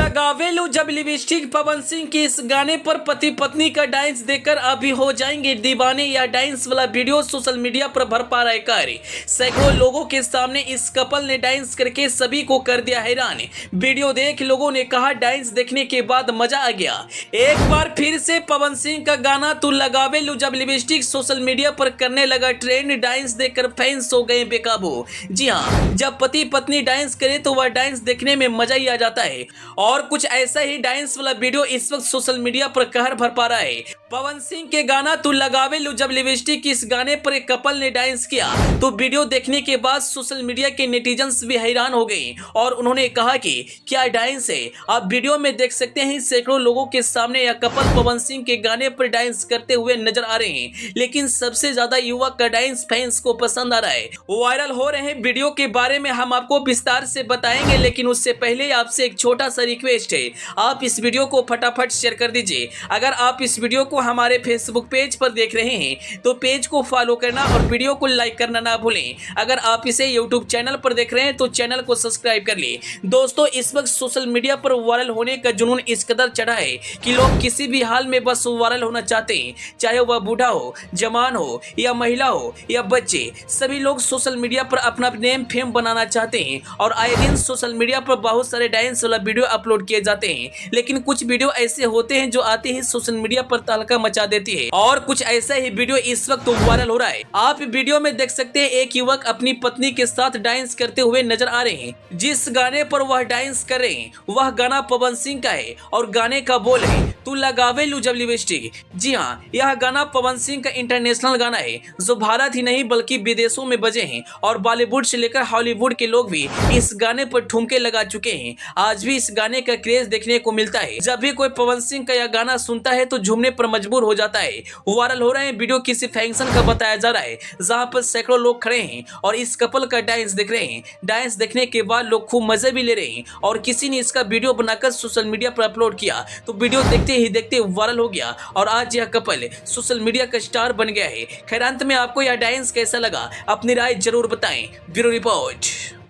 लगावेलू जब लिपस्टिक। पवन सिंह के इस गाने पर पति पत्नी का डांस देखकर अभी हो जाएंगे दीवाने। या डांस वाला वीडियो सोशल मीडिया पर भर पा रहा है कार्य। सैकड़ों लोगों के सामने इस कपल ने डांस करके सभी को कर दिया हैरान। वीडियो देख लोगों ने कहा डांस देखने के बाद मजा आ गया। एक बार फिर से पवन सिंह का गाना तू लगावेलू जब लिपस्टिक सोशल मीडिया पर करने लगा ट्रेंड। डांस देखकर फैंस हो गए बेकाबू। जी हाँ, जब पति पत्नी डांस करे तो वह डांस देखने में मजा ही आ जाता है। और कुछ ऐसा ही डांस वाला वीडियो इस वक्त सोशल मीडिया पर कहर भर पा रहा है। पवन सिंह के गाना तू लगावेलू जब लिपस्टिक इस गाने पर एक कपल ने डांस किया तो वीडियो देखने के बाद सोशल मीडिया के नेटिजन्स भी हैरान हो गए और उन्होंने कहा कि क्या डांस है। आप वीडियो में देख सकते हैं सैकड़ों लोगों के सामने यह कपल पवन सिंह के गाने पर डांस करते हुए नजर आ रहे हैं। लेकिन सबसे ज्यादा युवक का डांस फैंस को पसंद आ रहा है। वायरल हो रहे हैं वीडियो के बारे में हम आपको विस्तार से बताएंगे, लेकिन उससे पहले आपसे एक छोटा सा रिक्वेस्ट है, आप इस वीडियो को फटाफट शेयर कर दीजिए। अगर आप इस वीडियो को हमारे फेसबुक पेज पर देख रहे हैं तो पेज को फॉलो करना और वीडियो को लाइक करना ना भूलें। अगर आप इसे यूट्यूब चैनल पर देख रहे हैं तो चैनल को सब्सक्राइब कर लिए। दोस्तों, इस वक्त सोशल मीडिया पर वायरल होने का जुनून इस कदर चढ़ा है कि लोग किसी भी हाल में बस वायरल होना चाहते हैं, चाहे वह बूढ़ा हो, जवान हो या महिला हो या बच्चे। सभी लोग सोशल मीडिया पर अपना नेम फेम बनाना चाहते हैं और आए दिन सोशल मीडिया पर बहुत सारे डांस वाला वीडियो अपलोड किए जाते हैं। लेकिन कुछ वीडियो ऐसे होते हैं जो आते ही सोशल मीडिया पर तहलका मचा देती है और कुछ ऐसा ही वीडियो इस वक्त वायरल हो रहा है। आप वीडियो में देख सकते हैं एक युवक अपनी पत्नी के साथ डांस करते हुए नजर आ रहे हैं। जिस गाने पर वह डांस कर रहे हैं वह गाना पवन सिंह का है और गाने का बोल है तू लगावेलू जब लिपस्टिक। जी हाँ, यह गाना पवन सिंह का इंटरनेशनल गाना है जो भारत ही नहीं बल्कि विदेशों में बजे हैं और बॉलीवुड से लेकर हॉलीवुड के लोग भी इस गाने पर ठुमके लगा चुके हैं। आज भी इस गाने का क्रेज देखने को मिलता है। जब भी कोई पवन सिंह का यह गाना सुनता है तो झूमने पर मजबूर हो जाता है। वायरल हो रहे हैं वीडियो किसी फंक्शन का बताया जा रहा है जहां पर सैकड़ों लोग खड़े हैं और इस कपल का डांस देख रहे हैं। डांस देखने के बाद लोग खूब मजे भी ले रहे हैं और किसी ने इसका वीडियो बनाकर सोशल मीडिया पर अपलोड किया तो वीडियो देखते ही देखते वायरल हो गया और आज यह कपल सोशल मीडिया का स्टार बन गया है। खैर, अंत में आपको यह डांस कैसा लगा अपनी राय जरूर बताएं। Bureau report.